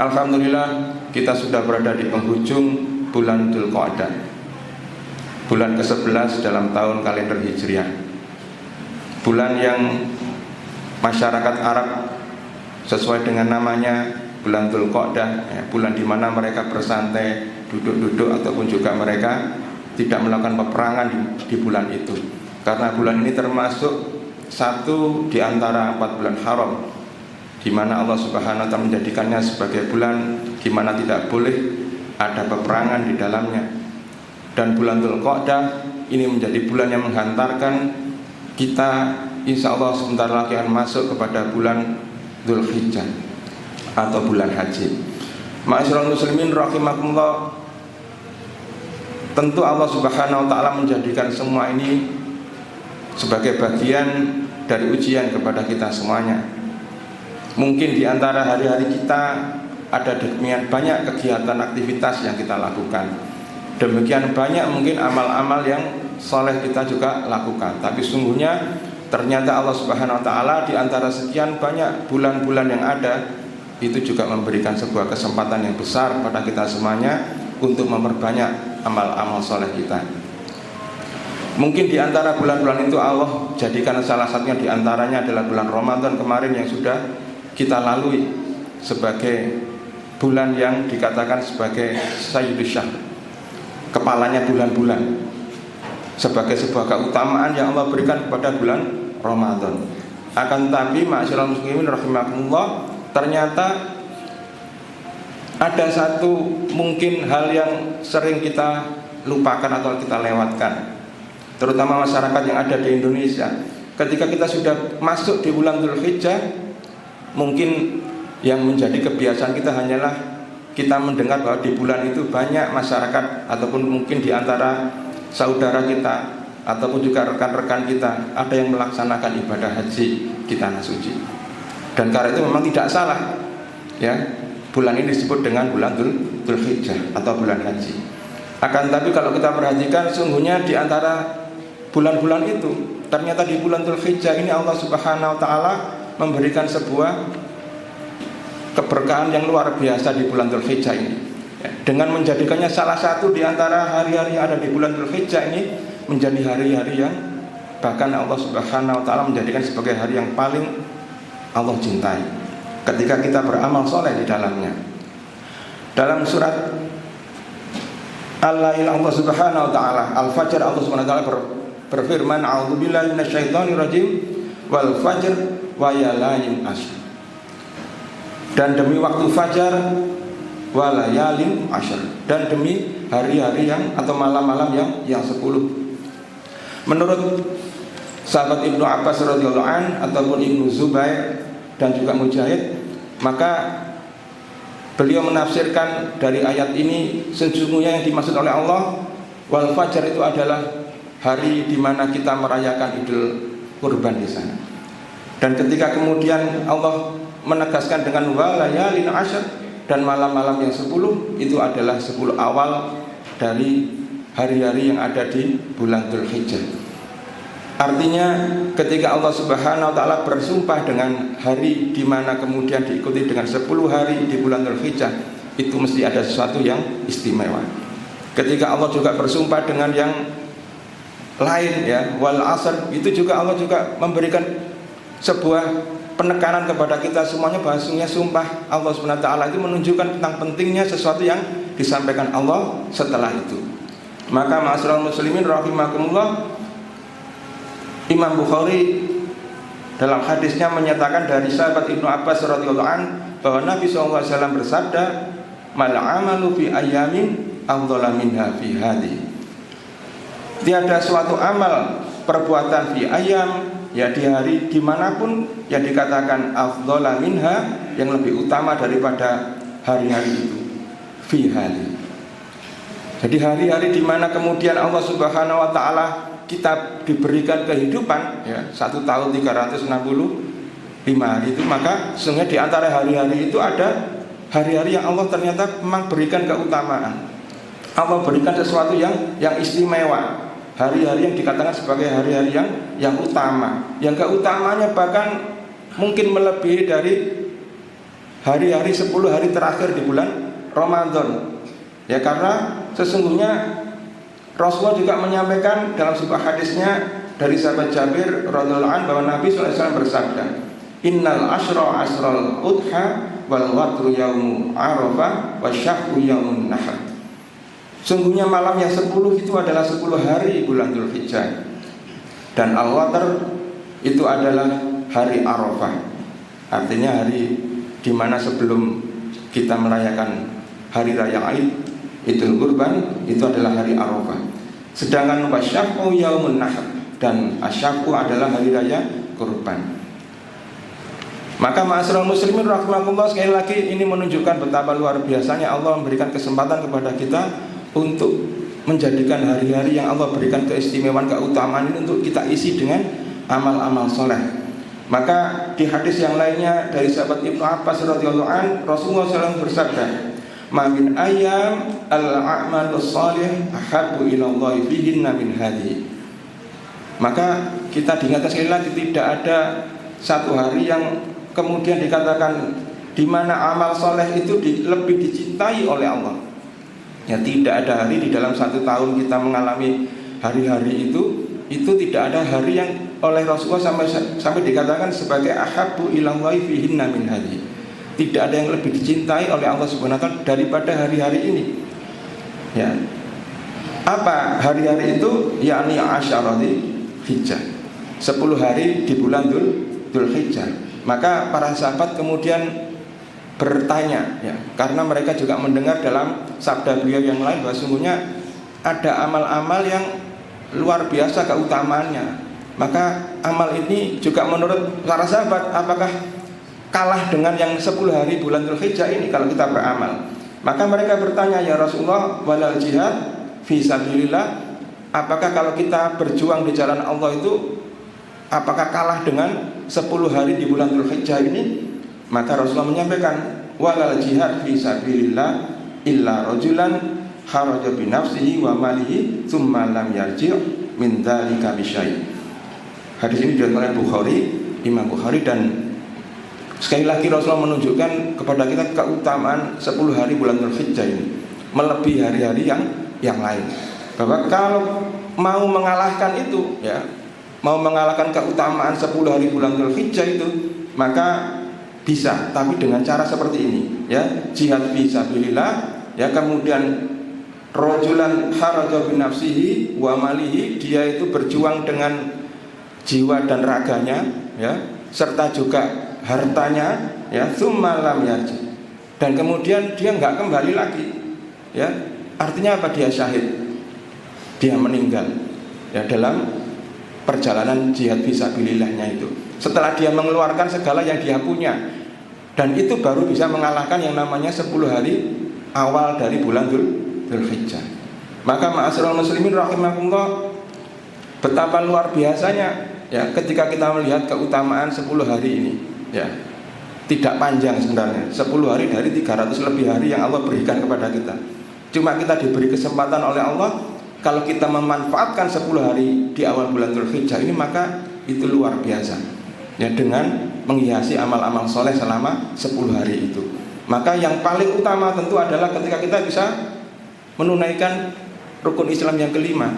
Alhamdulillah kita sudah berada di penghujung bulan Dzulqa'dah, bulan ke-11 dalam tahun kalender Hijriah. Bulan yang masyarakat Arab sesuai dengan namanya bulan Dzulqa'dah, ya, bulan di mana mereka bersantai, duduk-duduk, ataupun juga mereka tidak melakukan peperangan di bulan itu. Karena bulan ini termasuk satu di antara 4 bulan haram, di mana Allah Subhanahu wa Ta'ala menjadikannya sebagai bulan di mana tidak boleh ada peperangan di dalamnya. Dan bulan Dzulqa'dah ini menjadi bulan yang menghantarkan kita, insya Allah sebentar lagi akan masuk kepada bulan Dzulhijjah atau bulan haji. Ma'asyiral muslimin rahimakumullah, tentu Allah Subhanahu wa Ta'ala menjadikan semua ini sebagai bagian dari ujian kepada kita semuanya. Mungkin di antara hari-hari kita ada demikian banyak kegiatan aktivitas yang kita lakukan, demikian banyak mungkin amal-amal yang soleh kita juga lakukan. Tapi sungguhnya ternyata Allah Subhanahu wa Ta'ala di antara sekian banyak bulan-bulan yang ada, itu juga memberikan sebuah kesempatan yang besar pada kita semuanya untuk memperbanyak amal-amal soleh kita. Mungkin di antara bulan-bulan itu Allah jadikan salah satunya di antaranya adalah bulan Ramadan kemarin yang sudah kita lalui sebagai bulan yang dikatakan sebagai Sayyidus Syahr, kepalanya bulan-bulan, sebagai sebuah keutamaan yang Allah berikan kepada bulan Ramadan. Akan tetapi ma'asyiral muslimin rahimakumullah, ternyata ada satu mungkin hal yang sering kita lupakan atau kita lewatkan, terutama masyarakat yang ada di Indonesia. Ketika kita sudah masuk di bulan Dzulhijjah, mungkin yang menjadi kebiasaan kita hanyalah kita mendengar bahwa di bulan itu banyak masyarakat ataupun mungkin di antara saudara kita ataupun juga rekan-rekan kita ada yang melaksanakan ibadah haji di tanah suci. Dan karena itu memang tidak salah, ya, bulan ini disebut dengan bulan Dzulhijjah atau bulan haji. Akan tapi kalau kita perhatikan, sungguhnya di antara bulan-bulan itu, ternyata di bulan Dzulhijjah ini Allah Subhanahu wa Ta'ala memberikan sebuah keberkahan yang luar biasa di bulan Dzulhijjah ini, dengan menjadikannya salah satu di antara hari-hari yang ada di bulan Dzulhijjah ini menjadi hari-hari yang bahkan Allah Subhanahu wa Ta'ala menjadikan sebagai hari yang paling Allah cintai ketika kita beramal soleh di dalamnya. Dalam surat Al-Lail Allah Subhanahu wa Ta'ala Al-Fajr, Allah Subhanahu wa Ta'ala berfirman, a'udzubillahi minasyaitonirrajim, wal fajr wa yalalin ashr, dan demi waktu fajar, wa layalin ashr, dan demi hari-hari yang atau malam-malam yang 10. Menurut sahabat Ibnu Abbas radhiyallahu an ataupun Ibnu Zubair dan juga Mujahid, maka beliau menafsirkan dari ayat ini, sesungguhnya yang dimaksud oleh Allah wal fajar itu adalah hari di mana kita merayakan Idul Kurban di sana. Dan ketika kemudian Allah menegaskan dengan walayalin ashr, dan malam-malam yang 10, itu adalah 10 awal dari hari-hari yang ada di bulan Dzulhijjah. Artinya ketika Allah Subhanahu wa Ta'ala bersumpah dengan hari di mana kemudian diikuti dengan 10 hari di bulan Dzulhijjah, itu mesti ada sesuatu yang istimewa. Ketika Allah juga bersumpah dengan yang lain, ya, wal asr, itu juga Allah juga memberikan sebuah penekanan kepada kita semuanya, bahasanya sumpah Allah Subhanahu wa Ta'ala itu menunjukkan tentang pentingnya sesuatu yang disampaikan Allah setelah itu. Maka ma'asyiral muslimin rahimakumullah, Imam Bukhari dalam hadisnya menyatakan dari sahabat Ibnu Abbas radhiyallahu an bahwa Nabi SAW bersabda, mal amalu fi ayyamin afdhala minha fi hadhihi. Tiada suatu amal perbuatan fi ayyam, ya di hari dimanapun yang dikatakan afdhala minha, yang lebih utama daripada hari-hari itu, fi hadhihi. Jadi hari-hari di mana kemudian Allah Subhanahu wa Ta'ala kita diberikan kehidupan, ya, 1 tahun 365 hari itu, maka sesungguhnya di antara hari-hari itu ada hari-hari yang Allah ternyata memang berikan keutamaan. Allah berikan sesuatu yang istimewa, hari-hari yang dikatakan sebagai hari-hari yang utama, yang keutamanya bahkan mungkin melebihi dari hari-hari 10 hari terakhir di bulan Ramadan. Ya, karena sesungguhnya Rasulullah juga menyampaikan dalam sebuah hadisnya dari sahabat Jabir radhiyallahu anhu bahwa Nabi SAW bersabda, "Innal asyra asral udha wal watru yaumu arafah wa syahru yaumun nahr." Sungguhnya malam yang 10 itu adalah 10 hari bulan Dzulhijjah, dan al-watr itu adalah hari Arafah. Artinya hari di mana sebelum kita merayakan hari raya Aid Idul Kurban, itu adalah hari Arafah. Sedangkan wasyaqu yaumun nahr, dan asyaqu adalah hari raya kurban. Maka ma'asyiral muslimin rahimakumullah, sekali lagi ini menunjukkan betapa luar biasanya Allah memberikan kesempatan kepada kita untuk menjadikan hari-hari yang Allah berikan keistimewaan, keutamaan ini untuk kita isi dengan amal-amal soleh. Maka di hadis yang lainnya dari sahabat Ibnu Abbas radhiyallahu anhu, Rasulullah SAW bersabda, "Ma min ayyam al-a'malus shalih ahabbu ila Allah fihinna min hadhihi." Maka kita diingatkan sekali lagi, tidak ada satu hari yang kemudian dikatakan di mana amal soleh itu lebih dicintai oleh Allah. Ya, tidak ada hari di dalam satu tahun kita mengalami hari-hari itu tidak ada hari yang oleh Rasulullah sampai dikatakan sebagai ahabbu ilallahi fihinna min hadhihi. Tidak ada yang lebih dicintai oleh Allah Subhanahu wa taala daripada hari-hari ini. Ya. Apa hari-hari itu? Yakni asyarati Hijjah. 10 hari di bulan Dzulhijjah. Maka para sahabat kemudian bertanya, ya, karena mereka juga mendengar dalam sabda beliau yang lain bahwa sungguhnya ada amal-amal yang luar biasa keutamaannya. Maka amal ini juga menurut para sahabat apakah kalah dengan yang 10 hari bulan Dzulhijjah ini kalau kita beramal? Maka mereka bertanya, ya Rasulullah, walal jihad fi sabilillah, apakah kalau kita berjuang di jalan Allah itu apakah kalah dengan 10 hari di bulan Dzulhijjah ini? Maka Rasulullah menyampaikan, walal jihad fi sabilillah illa rajulan kharaja bi nafsihi wa malihi tsumma lam yarji' min dzalika bi syai'. Hadis ini diriwayatkan oleh Bukhari, Imam Bukhari, dan sekali lagi Rasulullah menunjukkan kepada kita keutamaan 10 hari bulan Dzulhijjah ini melebihi hari-hari yang lain. Bahwa kalau mau mengalahkan itu, ya, mau mengalahkan keutamaan 10 hari bulan Dzulhijjah itu, maka bisa, tapi dengan cara seperti ini, ya, jihad fi sabilillah, ya, kemudian rajulan kharaja bi nafsihi wa malihi, dia itu berjuang dengan jiwa dan raganya, ya, serta juga hartanya, ya, tsumma lam yarji, dan kemudian dia enggak kembali lagi, ya, artinya apa? Dia syahid, dia meninggal, ya, dalam perjalanan jihad fisabilillahnya itu. Setelah dia mengeluarkan segala yang dia punya, dan itu baru bisa mengalahkan yang namanya 10 hari awal dari bulan Dzulhijjah. Maka ma'asyiral muslimin rahimakumullah, betapa luar biasanya, ya, ketika kita melihat keutamaan 10 hari ini, ya, tidak panjang sebenarnya, 10 hari dari 300 lebih hari yang Allah berikan kepada kita. Cuma kita diberi kesempatan oleh Allah, kalau kita memanfaatkan 10 hari di awal bulan Dzulhijjah ini, maka itu luar biasa, ya, dengan menghiasi amal-amal soleh selama 10 hari itu. Maka yang paling utama tentu adalah ketika kita bisa menunaikan rukun Islam yang kelima,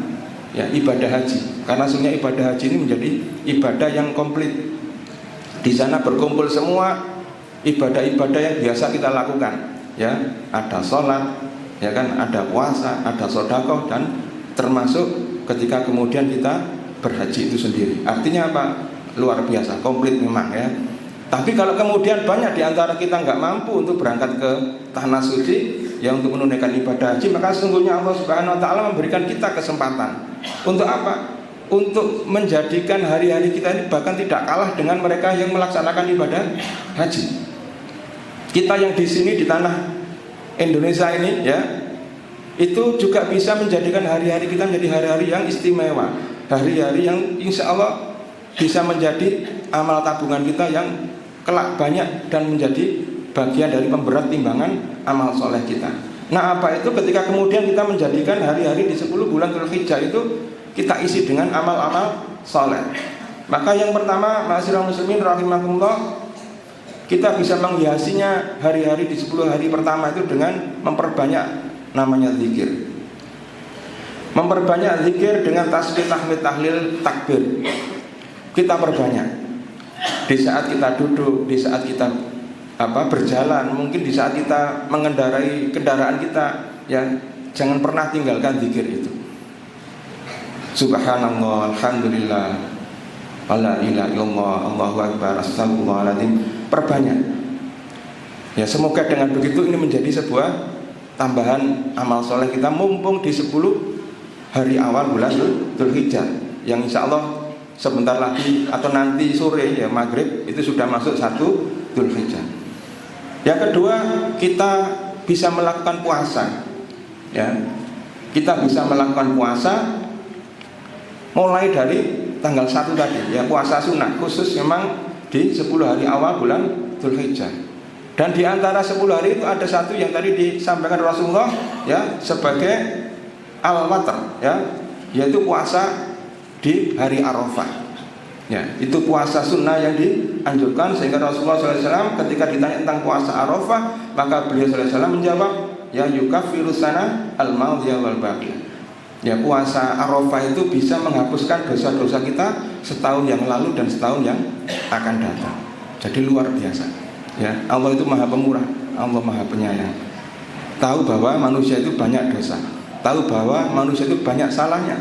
ya, ibadah haji. Karena sebenarnya ibadah haji ini menjadi ibadah yang komplit. Di sana berkumpul semua ibadah-ibadah yang biasa kita lakukan, ya, ada sholat, ya kan, ada puasa, ada sedekah, dan termasuk ketika kemudian kita berhaji itu sendiri. Artinya apa? Luar biasa, komplit memang, ya. Tapi kalau kemudian banyak di antara kita nggak mampu untuk berangkat ke tanah suci, ya, untuk menunaikan ibadah haji, maka sesungguhnya Allah Subhanahu wa taala memberikan kita kesempatan untuk apa? Untuk menjadikan hari-hari kita ini bahkan tidak kalah dengan mereka yang melaksanakan ibadah haji. Kita yang di sini di tanah Indonesia ini, ya, itu juga bisa menjadikan hari-hari kita menjadi hari-hari yang istimewa, hari-hari yang insya Allah bisa menjadi amal tabungan kita yang kelak banyak dan menjadi bagian dari pemberat timbangan amal soleh kita. Nah, apa itu? Ketika kemudian kita menjadikan hari-hari di 10 bulan Dzulhijjah itu kita isi dengan amal-amal soleh. Maka yang pertama, ma'asyiral muslimin rahimakumullah, kita bisa menghiasinya hari-hari di 10 hari pertama itu dengan memperbanyak namanya zikir. Memperbanyak zikir dengan tasbih, tahmid, tahlil, takbir. Kita perbanyak. Di saat kita duduk, di saat kita berjalan, mungkin di saat kita mengendarai kendaraan kita, ya, jangan pernah tinggalkan zikir itu. Subhanallah, alhamdulillah, la ilaha illallah, Allahu akbar, astagfirullahaladzim. Perbanyak. Ya, semoga dengan begitu ini menjadi sebuah tambahan amal soleh kita mumpung di 10 hari awal bulan Dzulhijjah, yang insya Allah sebentar lagi atau nanti sore ya maghrib itu sudah masuk 1 Dzulhijjah. Yang kedua, kita bisa melakukan puasa. Ya, kita bisa melakukan puasa mulai dari tanggal 1 tadi, ya, puasa sunnah khusus memang di 10 hari awal bulan Dzulhijjah. Dan di antara 10 hari itu ada satu yang tadi disampaikan Rasulullah, ya, sebagai al-watr, ya, yaitu puasa di hari Arafah. Ya, itu puasa sunnah yang dianjurkan, sehingga Rasulullah SAW ketika ditanya tentang puasa Arafah, maka beliau SAW menjawab, ya yukaffiru sana al-madhiya wal baqi. Ya, puasa Arafah itu bisa menghapuskan dosa-dosa kita setahun yang lalu dan setahun yang akan datang. Jadi luar biasa. Ya, Allah itu Maha Pemurah, Allah Maha Penyayang. Tahu bahwa manusia itu banyak dosa, tahu bahwa manusia itu banyak salahnya.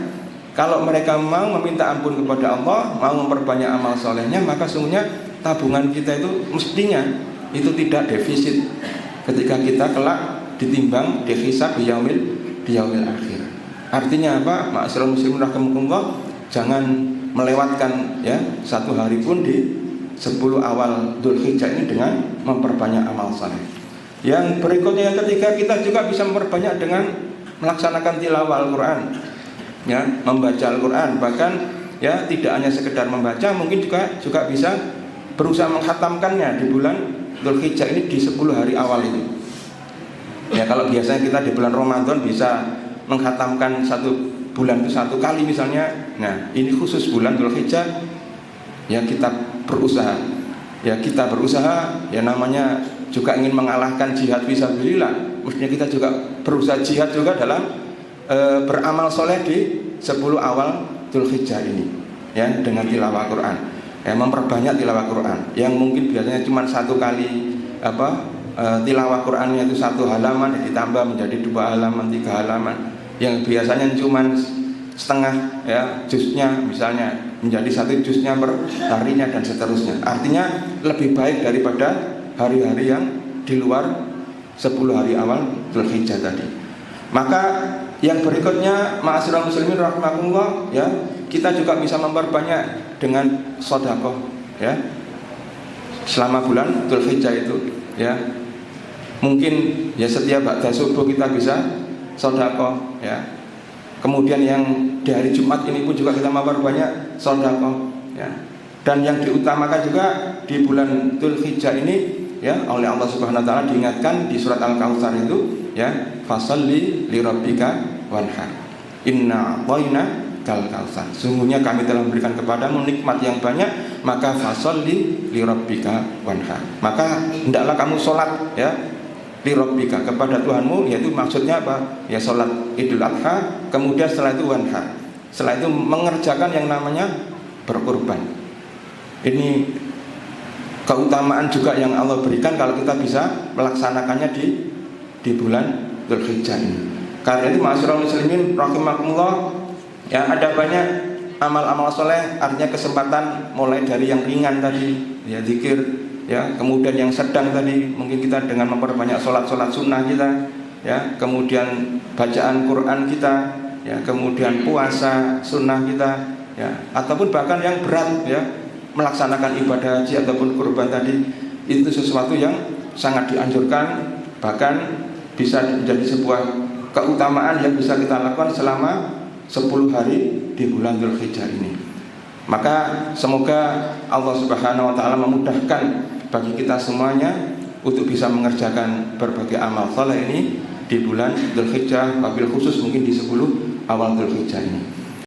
Kalau mereka mau meminta ampun kepada Allah, mau memperbanyak amal solehnya, maka sungguhnya tabungan kita itu mestinya itu tidak defisit ketika kita kelak ditimbang dihisab di yaumil akhir. Artinya apa? Ma'asyiral muslimin rahimakumullah, jangan melewatkan ya satu hari pun di 10 awal Dzulhijjah ini dengan memperbanyak amal saleh. Yang berikutnya, yang ketiga, kita juga bisa memperbanyak dengan melaksanakan tilawah Al-Quran, ya, membaca Al-Quran. Bahkan ya tidak hanya sekedar membaca, mungkin juga bisa berusaha menghatamkannya di bulan Dzulhijjah ini di 10 hari awal itu. Ya, kalau biasanya kita di bulan Ramadan bisa menghatamkan satu bulan itu 1 kali misalnya. Nah, ini khusus bulan Dzulhijjah, ya kita berusaha. Ya kita berusaha, ya namanya juga ingin mengalahkan jihad fisabilillah. Mestinya kita juga berusaha jihad juga dalam beramal soleh di 10 awal Dzulhijjah ini, ya, dengan tilawah Quran. Ya, memperbanyak tilawah Quran. Yang mungkin biasanya cuma 1 kali tilawah Qurannya itu 1 halaman, ditambah menjadi 2 halaman, 3 halaman. Yang biasanya cuma setengah ya juznya misalnya menjadi 1 juznya per harinya dan seterusnya. Artinya lebih baik daripada hari-hari yang di luar 10 hari awal Dzulhijjah tadi. Maka yang berikutnya, ma'asyiral muslimin rahimakumullah, ya, kita juga bisa memperbanyak dengan sedekah, ya, selama bulan Dzulhijjah itu, ya. Mungkin ya setiap ba'da subuh kita bisa sedekah, ya. Kemudian yang di hari Jumat ini pun juga kita memperbanyak sedekah, ya. Dan yang diutamakan juga di bulan Dzulhijjah ini, ya, oleh Allah Subhanahu wa taala diingatkan di surat Al-Kautsar itu, ya, fasalli lirabbika wanhar. Inna a'tayna kal kautsar. Sungguhnya kami telah memberikan kepadamu nikmat yang banyak, maka fasalli lirabbika wanhar. Maka hendaklah kamu salat, ya, lirabbika, kepada Tuhanmu, yaitu maksudnya apa? Ya salat Idul Adha, kemudian setelah itu wanhar. Setelah itu mengerjakan yang namanya berkurban. Ini keutamaan juga yang Allah berikan kalau kita bisa melaksanakannya di bulan Dzulhijjah ini. Karena itu ma'asyiral muslimin rahimakumullah, ya, ada banyak amal-amal soleh. Artinya kesempatan mulai dari yang ringan tadi, ya, zikir, ya, kemudian yang sedang tadi mungkin kita dengan memperbanyak sholat sunnah kita, ya, kemudian bacaan Quran kita, ya, kemudian puasa sunnah kita, ya, ataupun bahkan yang berat, ya, melaksanakan ibadah haji ataupun kurban tadi, itu sesuatu yang sangat dianjurkan, bahkan bisa menjadi sebuah keutamaan yang bisa kita lakukan selama 10 hari di bulan Dzulhijjah ini. Maka semoga Allah Subhanahu wa taala memudahkan bagi kita semuanya untuk bisa mengerjakan berbagai amal saleh ini di bulan Dzulhijjah, wabil khusus mungkin di 10 awal Dzulhijjah ini.